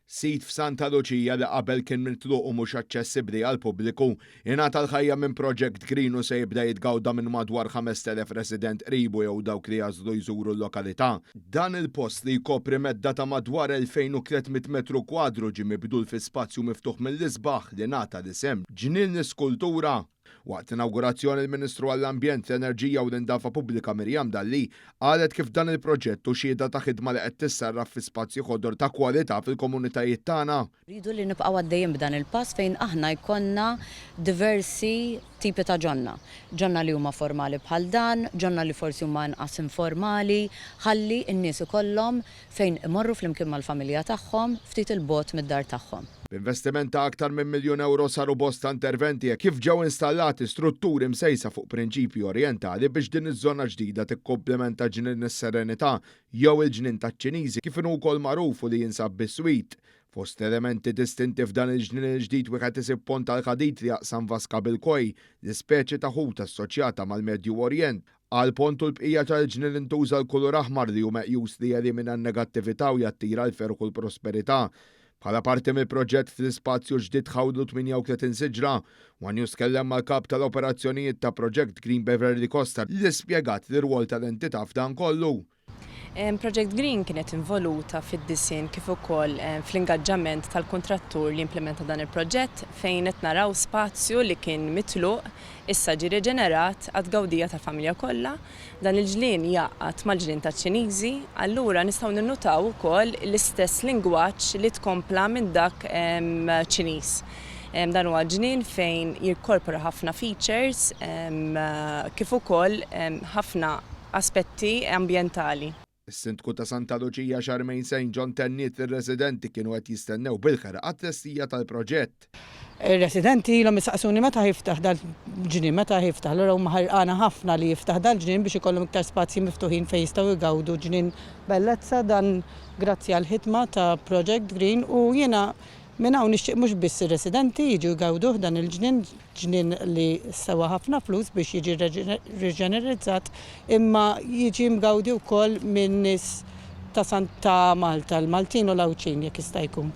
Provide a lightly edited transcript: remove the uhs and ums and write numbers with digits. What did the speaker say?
Sit f'Santa Lucia li qabel kien mitluq u mhux aċċessibbli għal pubbliku ingħata l-ħajja minn Project Green u se jibda jitgawda minn madwar 5,000 resident qribu jew dawk li jażlu jżuru l-lokalità. Dan il-post li jkopri medda ta' madwar 2300 metru kwadru ġie mibdul fi spazju miftuħ mill-isbaħ li ngħata l-isem Ġnien Skultura. Waqt inaugurazzjoni l-Ministru għall-Ambjent, l-Enerġija u l-Indafa Pubblika Mirjam Dalli qalet kif dan il-proġett u xhieda ta' ħidma li qed tissarraf fi spazji ħodor ta' kwalità fil-komunitajiet tagħna. Rridu li nibqgħu għaddejjin b'dan il-pass fejn aħna jkollna diversi tipi ta' ġonna. Ġonna li huma formali bħal dan, ġonna li forsi huma inqas informali, ħalli n-nies ikollhom fejn imorru flimkien mal-familja tagħhom ftit il-bogħod mid-dar tagħhom. B'investiment ta' aktar minn €1,000,000 saru bosta interventi kif ġew installati strutturi msejsa fuq prinċipji orjentali biex din iż-żona ġdida tikkomplementa ġnien is-Serenità jew il-ġnien taċ-Ċiniżi kif inhu wkoll magħruf li jinsab bis-Swit. Fost elementi distinti f'dan il-ġnien il-ġdid wieħed isib pont tal-ħadid li jaqsam Vaska bil-Koj, l-ispeċi ta' ħut assoċjata mal-Medju Orjent. Għal pont u l-bqija tal-ġnien intuża l-kulur aħmar li hu meqjus li jelimina n-negattività u jattira l-ferħ u l-prosperità. Bħala parti mill-proġett fl-ispazju ġdid ħawlu 38 siġra, News kellem mal-kap tal-operazzjonijiet ta' Project Green Beverly Costa li spjegat l-irwol tal-entità f'dan kollu. Project Green kienet involuta fid-disin kif ukoll fl-ingaġġament tal-kontrattur li implementa dan il-proġett fejn qed naraw spazju li kien mitluq issa ġie riġenerat għad-gawdija tal-familja kollha. Dan il-ġlien jaqgħad mal-ġlien taċ-Ċiniżi, allura nistgħu ninnutaw ukoll l-istess lingwaġġ li tkompla minn dak Ċiniż. Dan huwa ġnien fejn jirkorpora ħafna features kif ukoll ħafna aspetti ambjentali. Is-Sindku ta' Santa Lucia Charmaine St. John tenniet ir-residenti kienu qed jistennew bil-ħerqa għat-testija tal-proġett. Ir-residenti ilhom isaqsuni meta jiftaħ dal-ġnien, meta jiftaħ, allura huma ħarqana ħafna li jiftaħ dal-ġnien biex ikollhom iktar spazji miftuħin fejn jistgħu jgawdu ġnien bellezza dan grazzi għall ħidma ta' Project Green u jiena minn hawn nixtieq mhux biss ir-residenti jiġu jgawduh dan il-ġnien, ġnien li sewa ħafna flus biex jiġi riġenerizzat imma jiġi mgawdi wkoll minn nies ta' Santa Malta, l-Maltin u l-Awċin jekk jista' jkun.